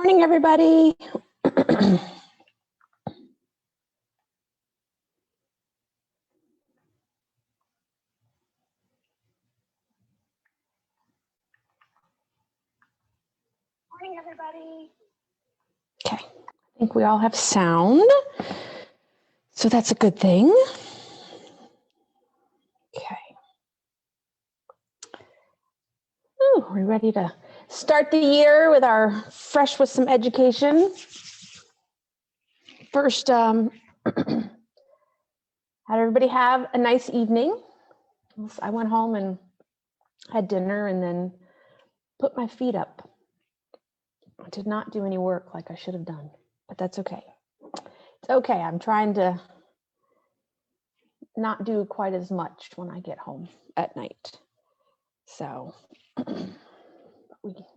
Morning, everybody. Morning, everybody. Okay, I think we all have sound, so that's a good thing. Okay. Ooh, we're ready to start the year with our fresh with some education. First, how did everybody have a nice evening? I went home and had dinner and then put my feet up. I did not do any work like I should have done, but that's okay. It's okay. I'm trying to not do quite as much when I get home at night. So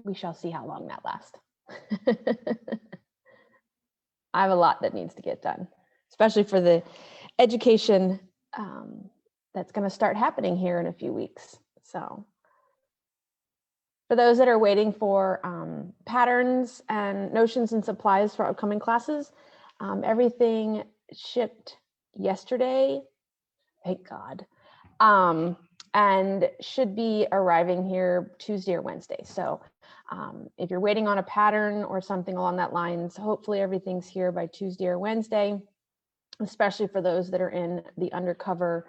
we shall see how long that lasts. I have a lot that needs to get done, especially for the education that's going to start happening here in a few weeks. So for those that are waiting for patterns and notions and supplies for upcoming classes, everything shipped yesterday, thank God, and should be arriving here Tuesday or Wednesday. So if you're waiting on a pattern or something along that lines, hopefully everything's here by Tuesday or Wednesday, especially for those that are in the Undercover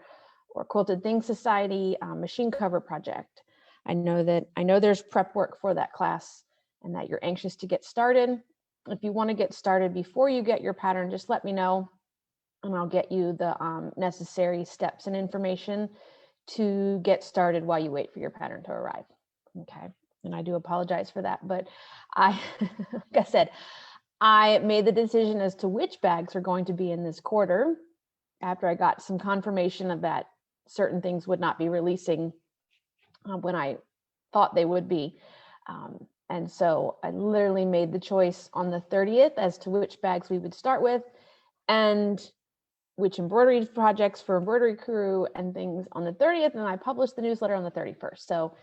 or Quilted Things Society machine cover project. I know there's prep work for that class and that you're anxious to get started. If you want to get started before you get your pattern, just let me know and I'll get you the necessary steps and information to get started while you wait for your pattern to arrive. Okay, and I do apologize for that, but like I said, I made the decision as to which bags are going to be in this quarter after I got some confirmation of that certain things would not be releasing when I thought they would be. And so I literally made the choice on the 30th as to which bags we would start with and which embroidery projects for embroidery crew and things on the 30th. And I published the newsletter on the 31st. So,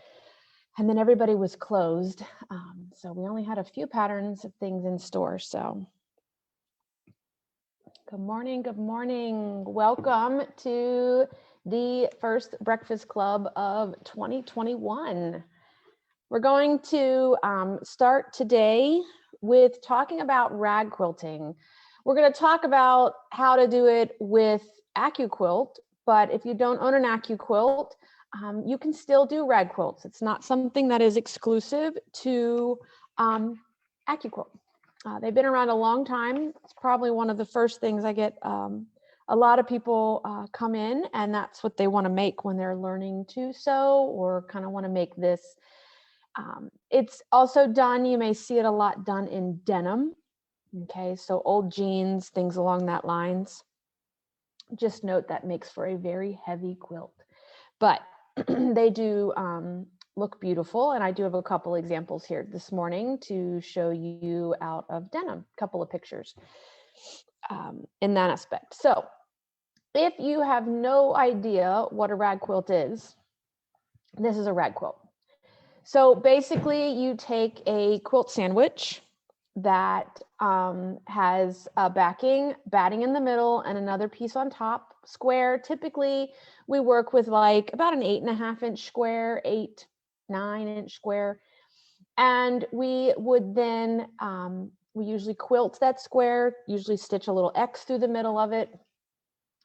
and then everybody was closed. So we only had a few patterns of things in store. So good morning, good morning. Welcome to the first Breakfast Club of 2021. We're going to start today with talking about rag quilting. We're going to talk about how to do it with AccuQuilt, but if you don't own an AccuQuilt, you can still do rag quilts. It's not something that is exclusive to AccuQuilt. They've been around a long time. It's probably one of the first things I get. A lot of people come in and that's what they want to make when they're learning to sew or kind of want to make this. It's also done, you may see it a lot done in denim. Okay, so old jeans, things along that lines. Just note that makes for a very heavy quilt, but they do look beautiful. And I do have a couple examples here this morning to show you out of denim, a couple of pictures in that aspect. So if you have no idea what a rag quilt is, this is a rag quilt. So basically you take a quilt sandwich that has a batting in the middle and another piece on top, square. Typically we work with like about an 8.5 inch square, 9 inch square. And we would then, we usually quilt that square, usually stitch a little X through the middle of it.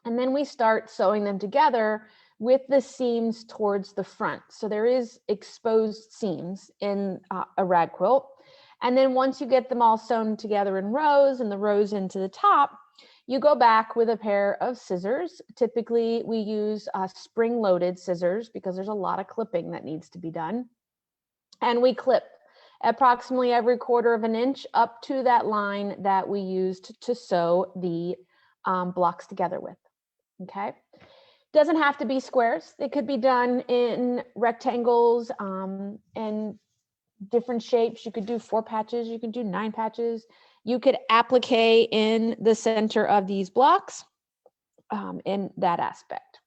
And then we start sewing them together with the seams towards the front. So there is exposed seams in a rag quilt. And then once you get them all sewn together in rows and the rows into the top, you go back with a pair of scissors. Typically we use spring-loaded scissors because there's a lot of clipping that needs to be done. And we clip approximately every 1/4 inch up to that line that we used to sew the blocks together with. Okay. Doesn't have to be squares. It could be done in rectangles and different shapes. You could do 4 patches. You can do 9 patches. You could applique in the center of these blocks in that aspect.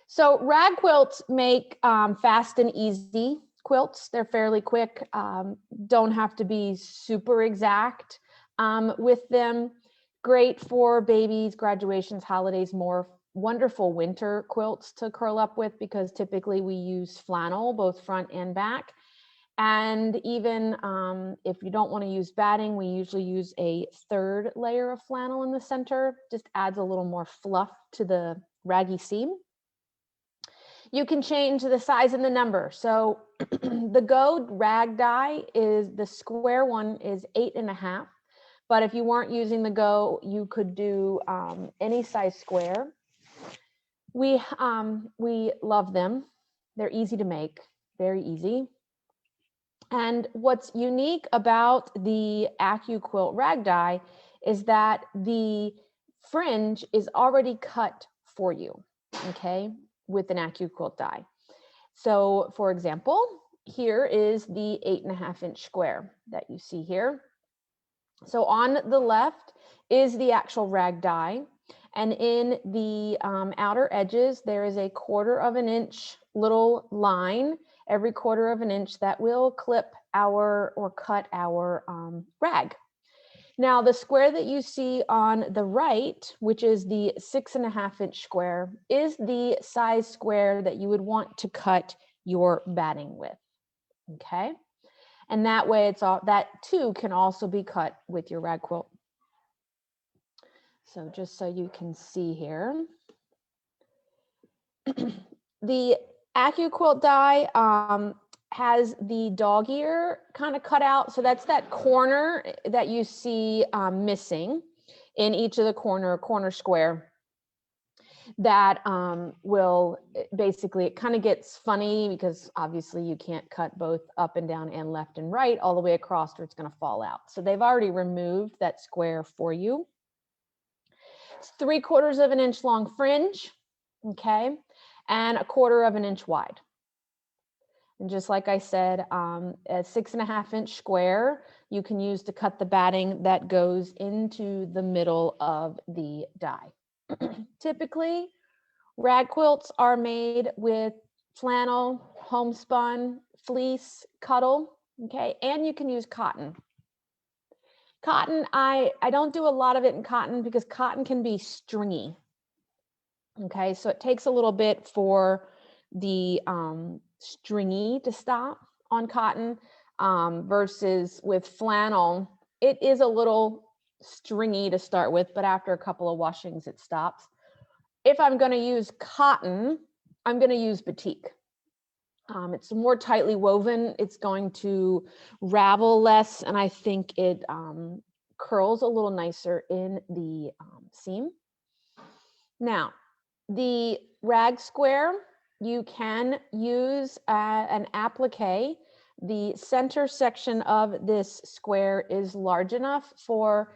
So rag quilts make fast and easy quilts. They're fairly quick, don't have to be super exact with them. Great for babies, graduations, holidays, more wonderful winter quilts to curl up with, because typically we use flannel, both front and back. And even if you don't want to use batting, we usually use a third layer of flannel in the center. Just adds a little more fluff to the raggy seam. You can change the size and the number. So the Go rag die is, the square one is 8.5. But if you weren't using the Go, you could do any size square. We love them. They're easy to make, very easy. And what's unique about the AccuQuilt rag die is that the fringe is already cut for you, okay, with an AccuQuilt die. So for example, here is the 8.5-inch square that you see here. So on the left is the actual rag die, and in the outer edges, there is a 1/4 inch little line every 1/4 inch that will clip our, or cut our rag. Now the square that you see on the right, which is the 6.5-inch square, is the size square that you would want to cut your batting with, okay? And that way it's all, that too can also be cut with your rag quilt. So just so you can see here, the AccuQuilt die has the dog ear kind of cut out. So that's that corner that you see missing in each of the corner square. That will basically, it kind of gets funny because obviously you can't cut both up and down and left and right all the way across, or it's going to fall out. So they've already removed that square for you. It's 3/4 inch long fringe, okay, and 1/4 inch wide. And just like I said, a 6.5-inch square you can use to cut the batting that goes into the middle of the die. Typically, rag quilts are made with flannel, homespun, fleece, cuttle, okay, and you can use cotton. Cotton, I don't do a lot of it in cotton because cotton can be stringy, okay, so it takes a little bit for the stringy to stop on cotton versus with flannel. It is a little stringy to start with, but after a couple of washings, it stops. If I'm going to use cotton, I'm going to use batik. It's more tightly woven. It's going to ravel less, and I think it curls a little nicer in the seam. Now, the rag square, you can use an applique. The center section of this square is large enough for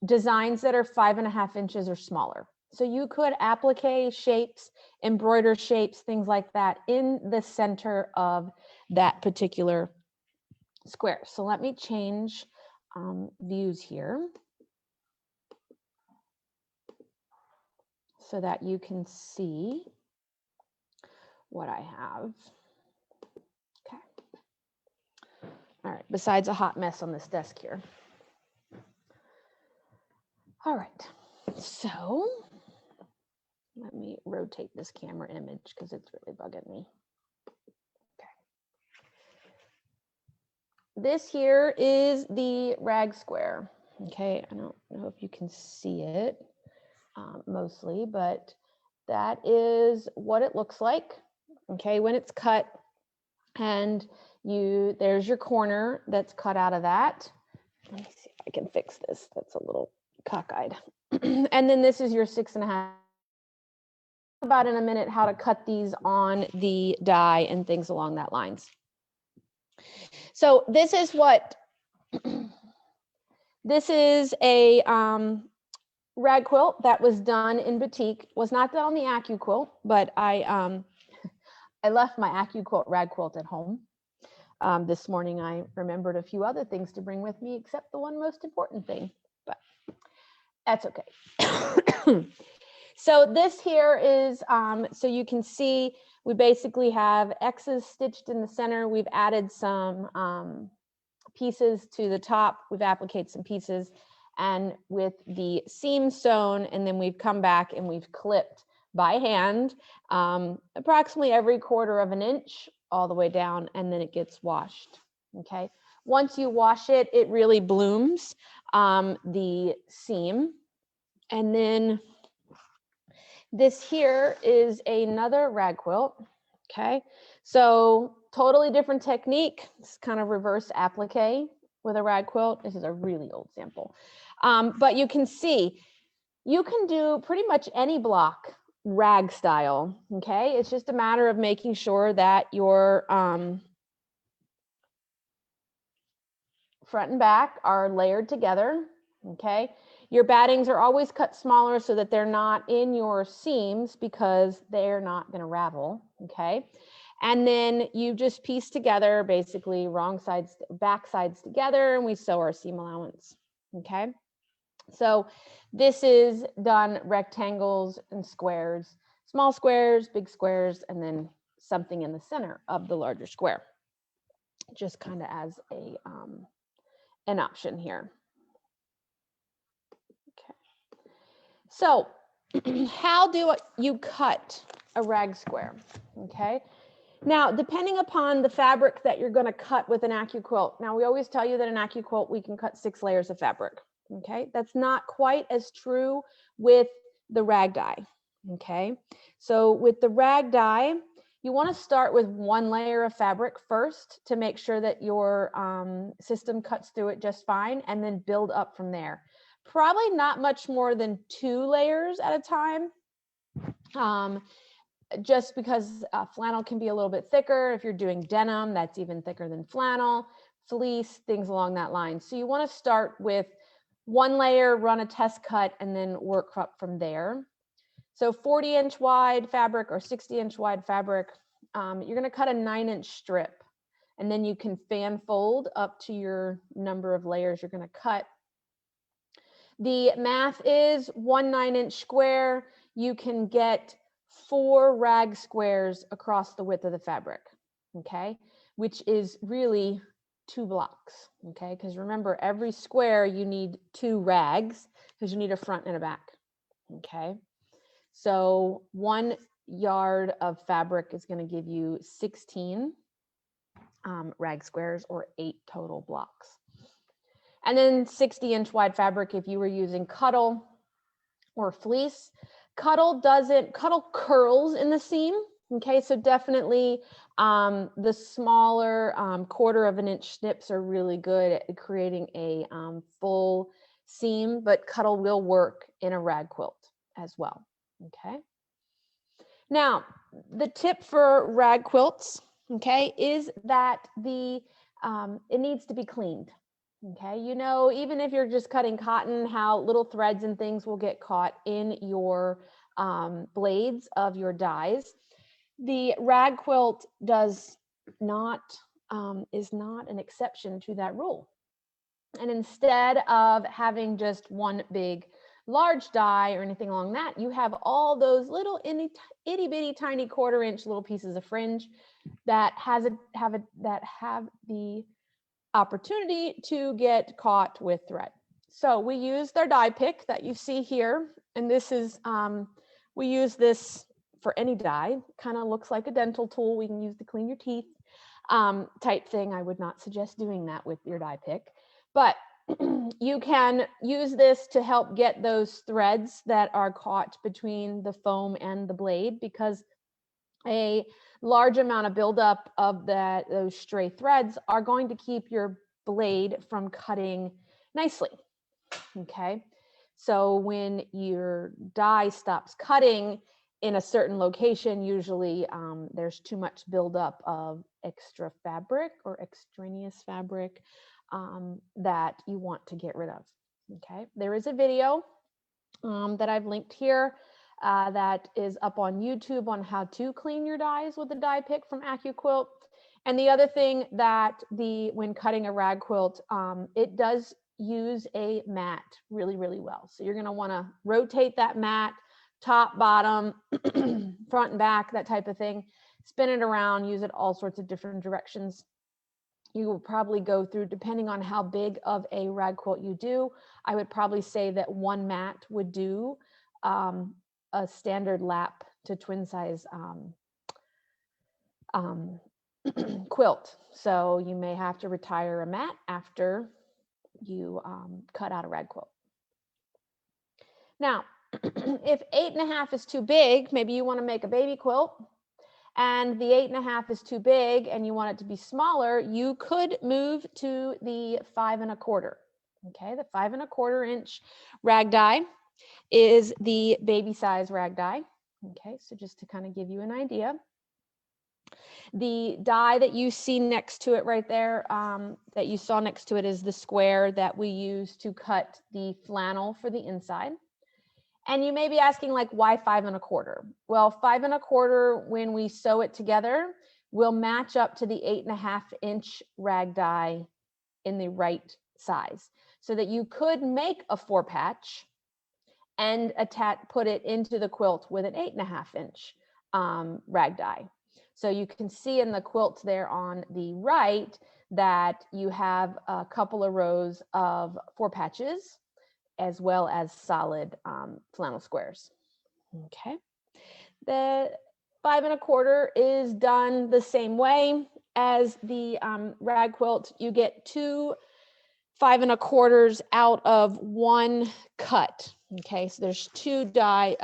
designs that are 5.5 inches or smaller. So you could applique shapes, embroider shapes, things like that in the center of that particular square. So let me change views here so that you can see what I have. Okay. All right, besides a hot mess on this desk here. All right, so let me rotate this camera image because it's really bugging me. Okay. This here is the rag square. Okay, I don't know if you can see it mostly, but that is what it looks like. Okay, when it's cut, and there's your corner that's cut out of that. Let me see if I can fix this. That's a little cockeyed. And then this is your 6.5. About in a minute how to cut these on the die and things along that lines. So this is what this is a rag quilt that was done in batik. Was not done on the AccuQuilt, but I left my AccuQuilt rag quilt at home. This morning I remembered a few other things to bring with me, except the one most important thing, but that's okay. So this here is, so you can see we basically have X's stitched in the center. We've added some pieces to the top. We've appliqued some pieces and with the seam sewn, and then we've come back and we've clipped by hand approximately every 1/4 of an inch all the way down, and then it gets washed. Okay. Once you wash it, it really blooms the seam. And then this here is another rag quilt. Okay, so totally different technique. It's kind of reverse applique with a rag quilt. This is a really old sample. But you can see, you can do pretty much any block rag style. Okay, it's just a matter of making sure that your front and back are layered together. Okay, your battings are always cut smaller so that they're not in your seams because they're not going to ravel. Okay, and then you just piece together basically wrong sides, back sides together, and we sew our seam allowance. Okay, so this is done rectangles and squares, small squares, big squares, and then something in the center of the larger square, just kind of as a an option here. Okay. So how do you cut a rag square? Okay. Now, depending upon the fabric that you're going to cut with an AccuQuilt. Now, we always tell you that an AccuQuilt, we can cut 6 layers of fabric. Okay. That's not quite as true with the rag die. Okay. So with the rag die, you want to start with 1 layer of fabric first to make sure that your system cuts through it just fine, and then build up from there. Probably not much more than 2 layers at a time, just because flannel can be a little bit thicker. If you're doing denim, that's even thicker than flannel, fleece, things along that line. So you want to start with 1 layer, run a test cut, and then work up from there. So 40-inch wide fabric or 60-inch wide fabric, you're going to cut a 9-inch strip, and then you can fan fold up to your number of layers you're going to cut. The math is 1 9-inch square. You can get 4 rag squares across the width of the fabric, okay, which is really 2 blocks, okay, because remember, every square you need 2 rags because you need a front and a back, okay. So 1 yard of fabric is going to give you 16 rag squares, or 8 total blocks. And then 60-inch wide fabric, if you were using cuddle or fleece. Cuddle curls in the seam. Okay, so definitely the smaller 1/4 of an inch snips are really good at creating a full seam, but cuddle will work in a rag quilt as well. Okay. Now, the tip for rag quilts, okay, is that it needs to be cleaned. Okay, you know, even if you're just cutting cotton, how little threads and things will get caught in your blades of your dies. The rag quilt is not an exception to that rule. And instead of having just one big large die or anything along that, you have all those little itty bitty tiny 1/4 inch little pieces of fringe that have the opportunity to get caught with thread. So we used our die pick that you see here, and this is we use this for any die. Kind of looks like a dental tool we can use to clean your teeth type thing. I would not suggest doing that with your die pick, but you can use this to help get those threads that are caught between the foam and the blade, because a large amount of buildup of those stray threads are going to keep your blade from cutting nicely. Okay, so when your die stops cutting in a certain location, usually there's too much buildup of extra fabric or extraneous fabric that you want to get rid of. Okay, there is a video that I've linked here that is up on YouTube on how to clean your dies with a die pick from AccuQuilt. And the other thing that when cutting a rag quilt, it does use a mat really, really well. So you're going to want to rotate that mat top, bottom, front and back, that type of thing. Spin it around, use it all sorts of different directions. You will probably go through, depending on how big of a rag quilt you do, I would probably say that one mat would do a standard lap to twin size quilt. So you may have to retire a mat after you cut out a rag quilt. Now, if 8.5 is too big, maybe you want to make a baby quilt and the 8.5 is too big and you want it to be smaller, you could move to the 5 1/4. Okay, the 5 1/4 inch rag die is the baby size rag die. Okay, so just to kind of give you an idea. The die that you see next to it right there, that you saw next to it, is the square that we use to cut the flannel for the inside. And you may be asking, like, why 5 1/4? Well, 5 1/4, when we sew it together, will match up to the 8.5 inch rag die in the right size, so that you could make a 4 patch and put it into the quilt with an 8.5 inch rag die. So you can see in the quilt there on the right that you have a couple of rows of 4 patches, as well as solid flannel squares. Okay, the 5 1/4 is done the same way as the rag quilt. You get 2 5 1/4s out of one cut. Okay, so there's 2 die.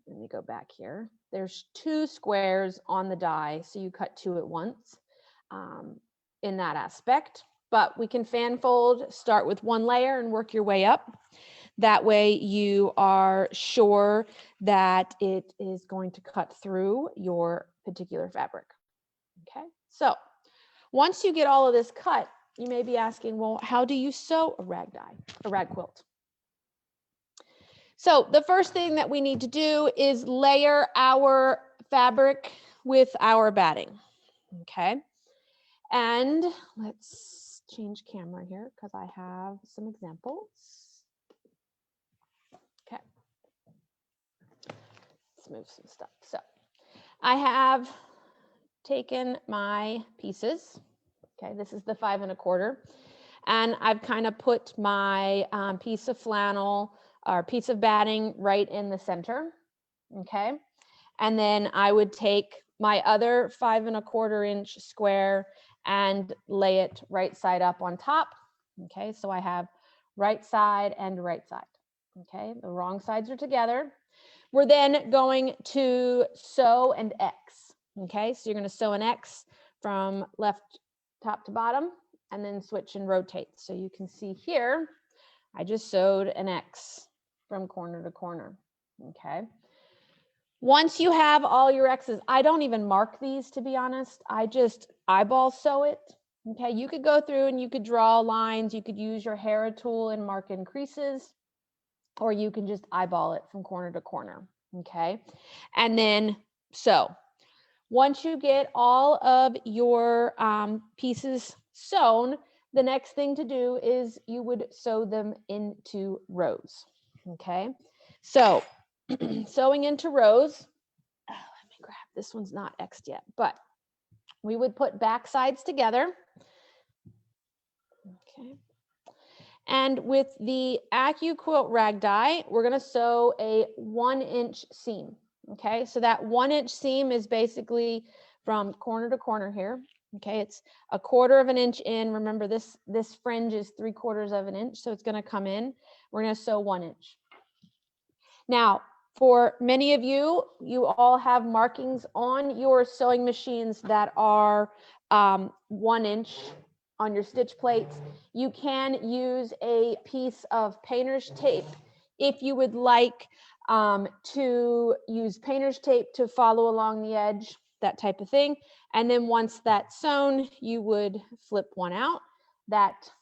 Let me go back here. There's 2 squares on the die, so you cut 2 at once in that aspect. But we can fan fold, start with 1 layer and work your way up. That way you are sure that it is going to cut through your particular fabric. Okay, so once you get all of this cut, you may be asking, well, how do you sew a rag quilt? So the first thing that we need to do is layer our fabric with our batting. Okay, and let's change camera here because I have some examples. Okay, let's move some stuff. So I have taken my pieces. Okay, this is the 5 1/4, and I've kind of put my piece of flannel or piece of batting right in the center. Okay, and then I would take my other 5 1/4 inch square and lay it right side up on top. Okay, so I have right side and right side. Okay, the wrong sides are together. We're then going to sew an X. Okay, so you're going to sew an X from left top to bottom and then switch and rotate. So you can see here, I just sewed an X from corner to corner. Okay. Once you have all your X's, I don't even mark these, to be honest. I just eyeball sew it. Okay, you could go through and you could draw lines. You could use your Hera tool and mark in creases, or you can just eyeball it from corner to corner. Okay, and then sew. Once you get all of your pieces sewn, the next thing to do is you would sew them into rows. Okay, so sewing into rows. Oh, let me grab, this one's not X'd yet, but we would put back sides together. Okay, and with the AccuQuilt rag die, we're going to sew a 1 inch seam. Okay, so that 1 inch seam is basically from corner to corner here. Okay, it's 1/4 of an inch in. Remember, this fringe is 3/4 of an inch, so it's going to come in. We're going to sew 1 inch. Now, for many of you, you all have markings on your sewing machines that are 1 inch on your stitch plates. You can use a piece of painter's tape if you would like to use painter's tape to follow along the edge, that type of thing. And then once that's sewn, you would flip one out. That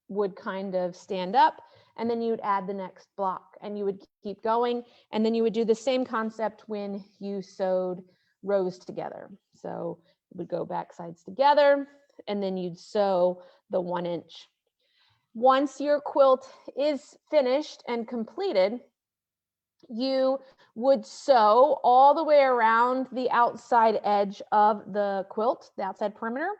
would kind of stand up, and then you would add the next block, and you would keep going. And then you would do the same concept when you sewed rows together. So it would go back sides together, and then you'd sew the 1 inch. Once your quilt is finished and completed, you would sew all the way around the outside edge of the quilt, the outside perimeter,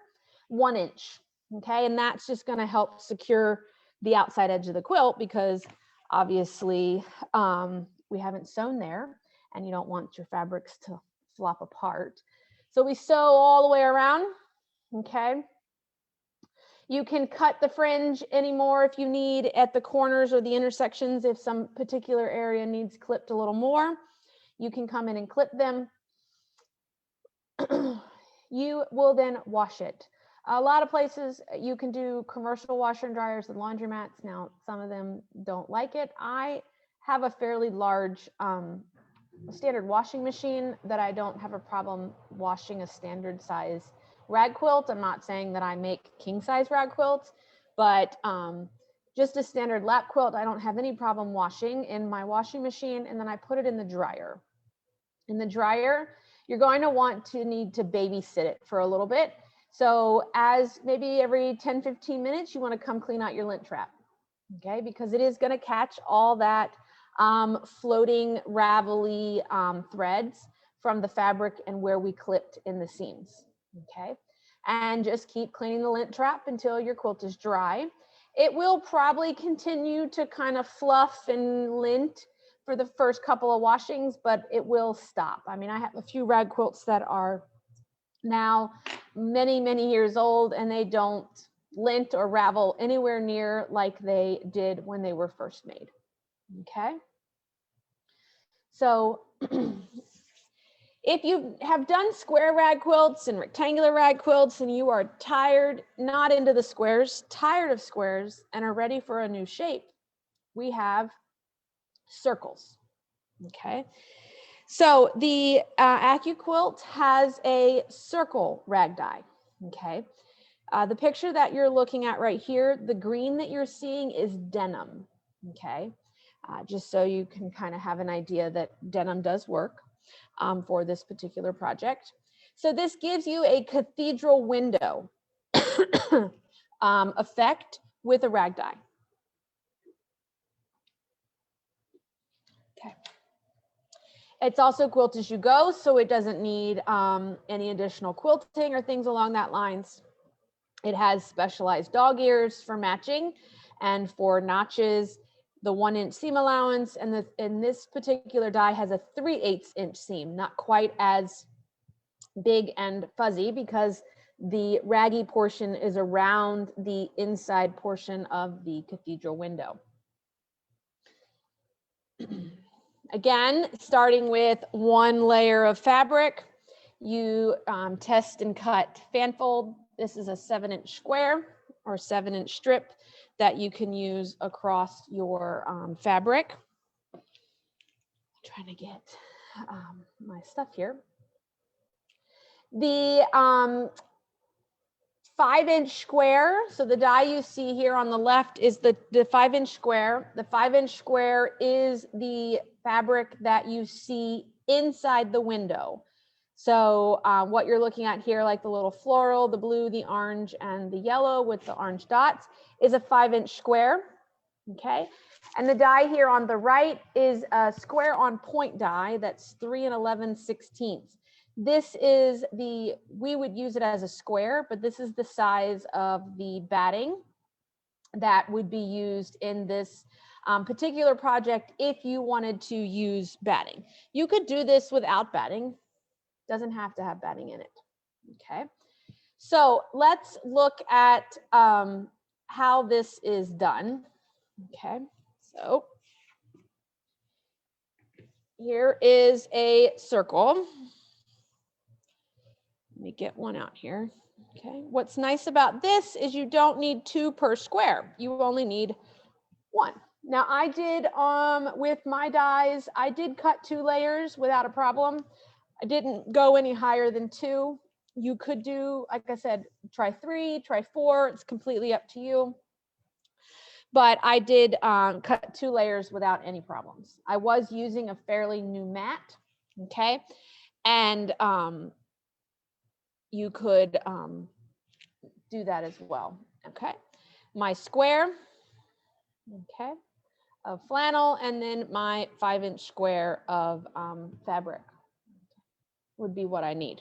1 inch. Okay, and that's just going to help secure the outside edge of the quilt, because obviously we haven't sewn there and you don't want your fabrics to flop apart. So we sew all the way around. Okay. You can cut the fringe anymore if you need at the corners or the intersections. If some particular area needs clipped a little more, you can come in and clip them. You will then wash it. A lot of places you can do commercial washer and dryers and laundromats. Now, some of them don't like it. I have a fairly large standard washing machine that I don't have a problem washing a standard size rag quilt. I'm not saying that I make king size rag quilts, but just a standard lap quilt, I don't have any problem washing in my washing machine, and then I put it in the dryer. In the dryer, you're going to need to babysit it for a little bit. So as maybe every 10-15 minutes, you want to come clean out your lint trap, okay? Because it is going to catch all that floating ravelly threads from the fabric and where we clipped in the seams, okay? And just keep cleaning the lint trap until your quilt is dry. It will probably continue to kind of fluff and lint for the first couple of washings, but it will stop. I mean, I have a few rag quilts that are now many, many years old, and they don't lint or ravel anywhere near like they did when they were first made. Okay. So if you have done square rag quilts and rectangular rag quilts and you are tired, not into the squares, tired of squares, and are ready for a new shape, we have circles. Okay. So the AccuQuilt has a circle rag die. Okay. The picture that you're looking at right here, the green that you're seeing is denim. Okay. Just so you can kind of have an idea that denim does work for this particular project. So this gives you a cathedral window effect with a rag die. Okay. It's also quilt as you go, so it doesn't need any additional quilting or things along that lines. It has specialized dog ears for matching and for notches, the 1 inch seam allowance, and this particular die has a 3/8 inch seam, not quite as big and fuzzy because the raggy portion is around the inside portion of the cathedral window. Again, starting with 1 layer of fabric, you test and cut fan fold. This is a 7-inch square or 7-inch strip that you can use across your fabric. I'm trying to get my stuff here. The 5-inch square, so the die you see here on the left is the 5-inch square. The 5-inch square is the fabric that you see inside the window. So what you're looking at here, like the little floral, the blue, the orange, and the yellow with the orange dots, is a 5-inch square, okay? And the die here on the right is a square on point die that's 3 11/16. This is we would use it as a square, but this is the size of the batting that would be used in this particular project if you wanted to use batting. You could do this without batting. Doesn't have to have batting in it. Okay. So let's look at how this is done. Okay. So here is a circle. Let me get one out here. Okay. What's nice about this is you don't need 2 per square. You only need 1. Now I did with my dies, I did cut 2 layers without a problem. I didn't go any higher than 2. You could do, like I said, try 3, try 4. It's completely up to you. But I did cut 2 layers without any problems. I was using a fairly new mat. Okay. And you could do that as well. Okay. My square. Okay. of flannel, and then my 5-inch square of fabric would be what I need.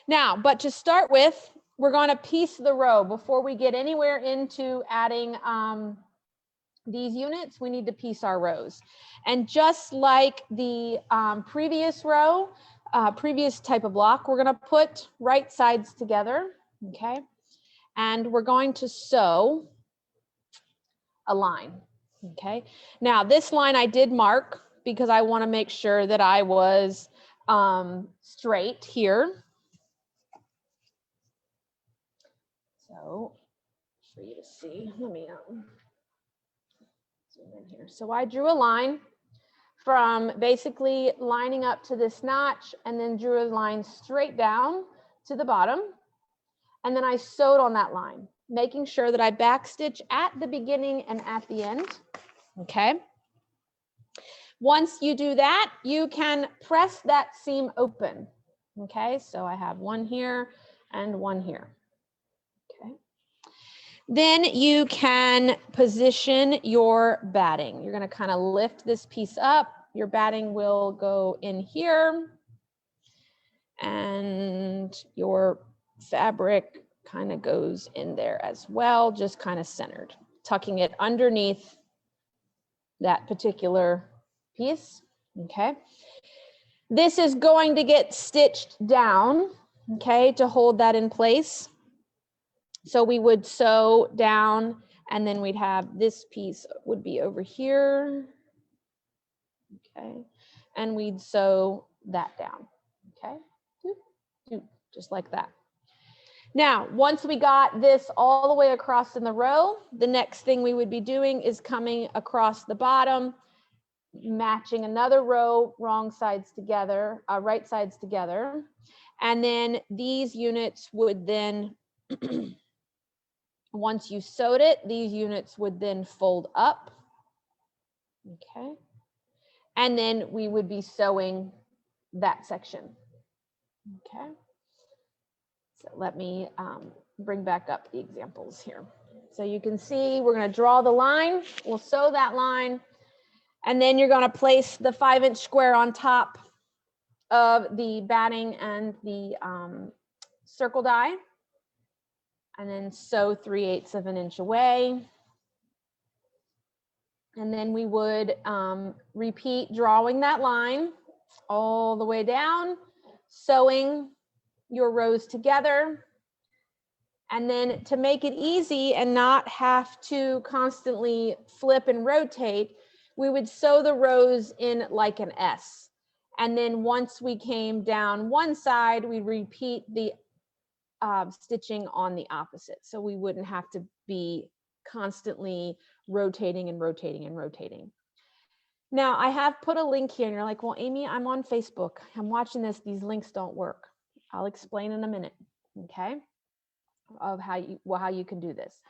Now, but to start with, we're going to piece the row. Before we get anywhere into adding these units, we need to piece our rows. And just like the previous row, previous type of block, we're going to put right sides together, okay? And we're going to sew a line, okay? Now, this line I did mark because I want to make sure that I was straight here. So for you to see, let me zoom in here. So I drew a line from basically lining up to this notch, and then drew a line straight down to the bottom. And then I sewed on that line, making sure that I backstitch at the beginning and at the end, okay? Once you do that, you can press that seam open, okay? So I have one here and one here, okay? Then you can position your batting. You're gonna kind of lift this piece up. Your batting will go in here, and your fabric kind of goes in there as well, just kind of centered, tucking it underneath that particular piece, okay? This is going to get stitched down, okay, to hold that in place. So we would sew down, and then we'd have this piece would be over here, okay, and we'd sew that down, okay, just like that. Now, once we got this all the way across in the row, the next thing we would be doing is coming across the bottom, matching another row, wrong sides together, right sides together. And then these units would then, once you sewed it, these units would then fold up, okay? And then we would be sewing that section, okay? So let me bring back up the examples here. So you can see we're going to draw the line, we'll sew that line, and then you're going to place the 5-inch square on top of the batting and the circle die, and then sew 3/8 of an inch away. And then we would repeat drawing that line all the way down, sewing your rows together. And then to make it easy and not have to constantly flip and rotate, we would sew the rows in like an S. And then once we came down one side, we repeat the stitching on the opposite. So we wouldn't have to be constantly rotating and rotating and rotating. Now I have put a link here, and you're like, well, Amy, I'm on Facebook. I'm watching this. These links don't work. I'll explain in a minute, okay? Of how you can do this.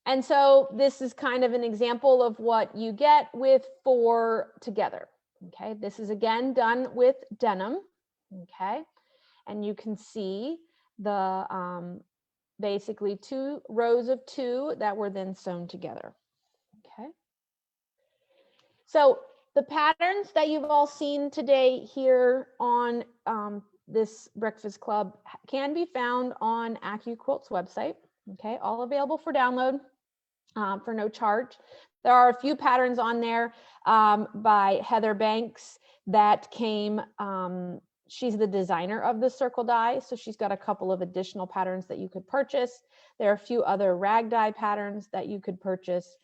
And so this is kind of an example of what you get with 4 together, okay? This is again done with denim, okay? And you can see the basically 2 rows of 2 that were then sewn together, okay? So the patterns that you've all seen today here on this Breakfast Club can be found on AccuQuilt's website, okay? All available for download for no charge. There are a few patterns on there by Heather Banks that came, she's the designer of the circle die, so she's got a couple of additional patterns that you could purchase. There are a few other rag die patterns that you could purchase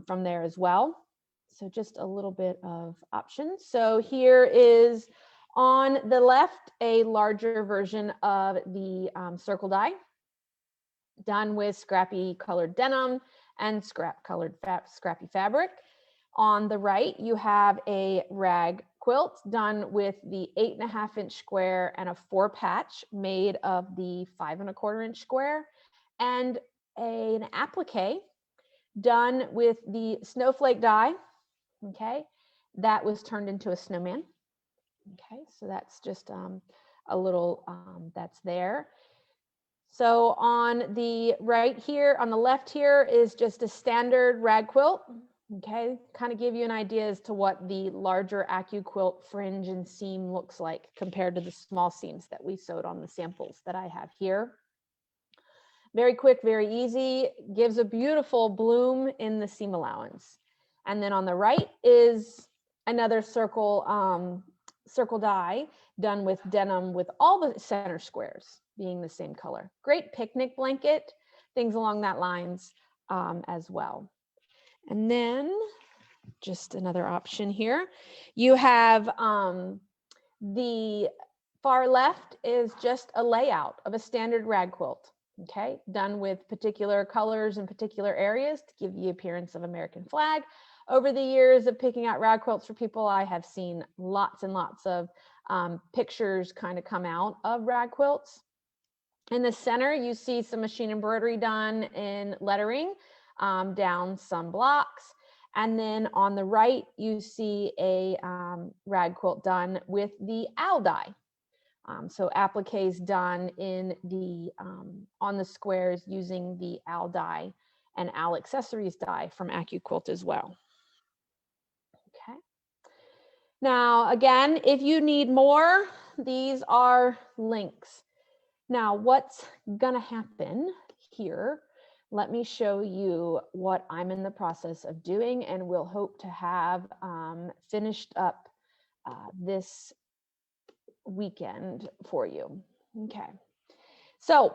from there as well. So just a little bit of options. So here is on the left, a larger version of the circle die done with scrappy colored denim and scrappy fabric. On the right, you have a rag quilt done with the 8.5-inch square and a 4 patch made of the 5 1/4-inch square, and an applique done with the snowflake die, okay, that was turned into a snowman. Okay, so that's just a little that's there. So on the right here, on the left here is just a standard rag quilt, Okay, kind of give you an idea as to what the larger AccuQuilt fringe and seam looks like compared to the small seams that we sewed on the samples that I have here. Very quick, very easy, gives a beautiful bloom in the seam allowance. And then on the right is another circle, circle die done with denim with all the center squares being the same color. Great picnic blanket, things along that lines as well. And then just another option here. You have the far left is just a layout of a standard rag quilt, okay, done with particular colors in particular areas to give the appearance of American flag. Over the years of picking out rag quilts for people, I have seen lots and lots of pictures kind of come out of rag quilts. In the center, you see some machine embroidery done in lettering down some blocks. And then on the right, you see a rag quilt done with the owl die. So appliques done in the on the squares using the owl die and owl accessories die from AccuQuilt as well. Okay. Now, again, if you need more, these are links. Now, what's gonna happen here? Let me show you what I'm in the process of doing, and we'll hope to have finished up this weekend for you. Okay. So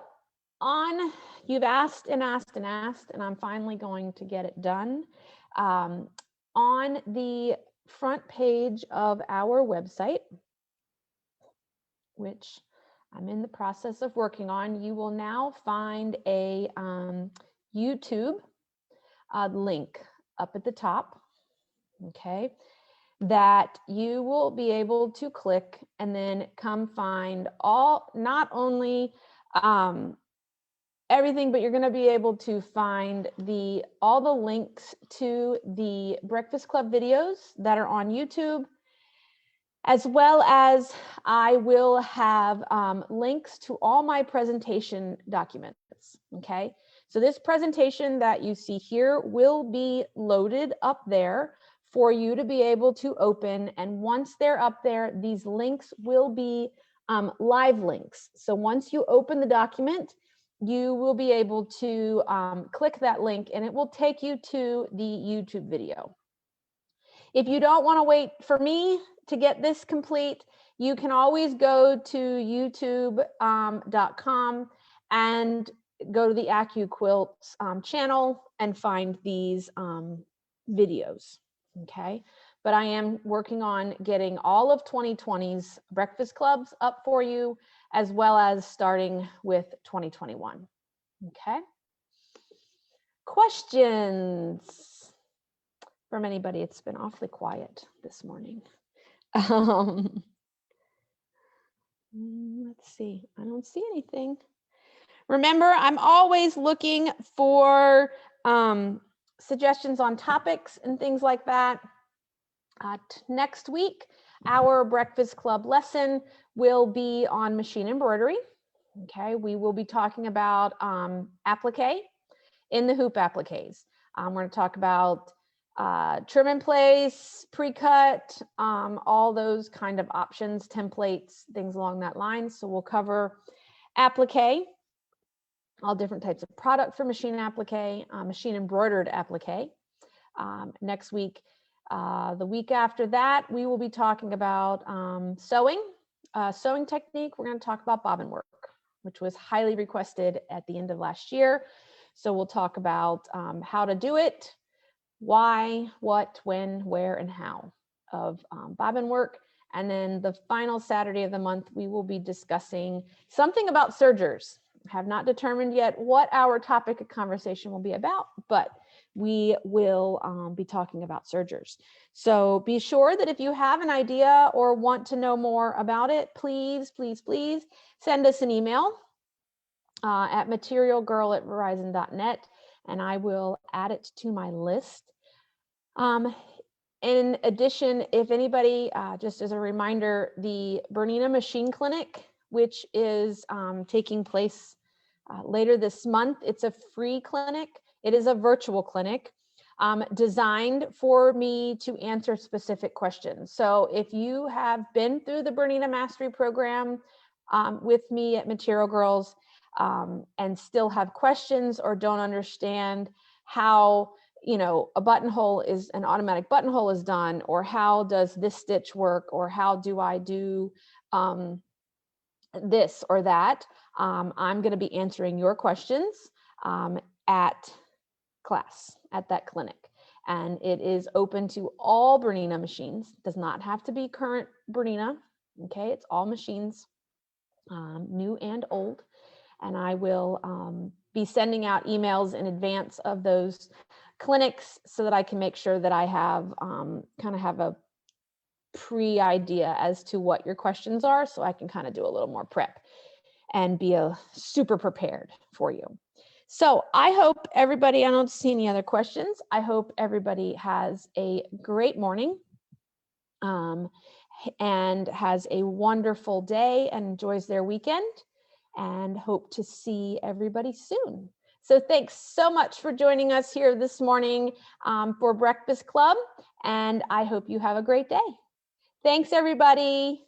you've asked and asked and asked, and I'm finally going to get it done. On the front page of our website, which I'm in the process of working on, you will now find a YouTube link up at the top, okay, that you will be able to click and then come find not only everything, but you're going to be able to find all the links to the Breakfast Club videos that are on YouTube, as well as I will have links to all my presentation documents, okay? So this presentation that you see here will be loaded up there for you to be able to open, and once they're up there, these links will be live links. So once you open the document, you will be able to click that link and it will take you to the YouTube video. If you don't want to wait for me to get this complete, you can always go to youtube.com and go to the AccuQuilt channel and find these videos, okay? But I am working on getting all of 2020's Breakfast Clubs up for you, as well as starting with 2021, okay? Questions from anybody? It's been awfully quiet this morning. Let's see, I don't see anything. Remember, I'm always looking for suggestions on topics and things like that. Next week, our Breakfast Club lesson will be on machine embroidery. Okay, we will be talking about applique in the hoop appliques. We're going to talk about trim in place, pre-cut, all those kind of options, templates, things along that line. So we'll cover applique, all different types of product for machine applique, machine embroidered applique. Next week, the week after that, we will be talking about sewing technique. We're going to talk about bobbin work, which was highly requested at the end of last year. So we'll talk about how to do it, why, what, when, where, and how of bobbin work. And then the final Saturday of the month, we will be discussing something about sergers. Have not determined yet what our topic of conversation will be about, but we will be talking about sergers. So be sure that if you have an idea or want to know more about it, please, please, please send us an email at materialgirl@verizon.net, and I will add it to my list. In addition, if anybody, just as a reminder, the Bernina Machine Clinic, which is taking place later this month, it's a free clinic. It is a virtual clinic. designed for me to answer specific questions. So if you have been through the Bernina Mastery Program with me at Material Girls and still have questions or don't understand how, you know, a buttonhole is an automatic buttonhole is done, or how does this stitch work, or how do I do this or that, I'm going to be answering your questions at class, at that clinic. And it is open to all Bernina machines. It does not have to be current Bernina. Okay, it's all machines, new and old. And I will be sending out emails in advance of those clinics so that I can make sure that I have kind of have a pre-idea as to what your questions are, so I can kind of do a little more prep and be super prepared for you. So I hope everybody, I don't see any other questions. I hope everybody has a great morning and has a wonderful day and enjoys their weekend, and hope to see everybody soon. So thanks so much for joining us here this morning for Breakfast Club, and I hope you have a great day. Thanks, everybody.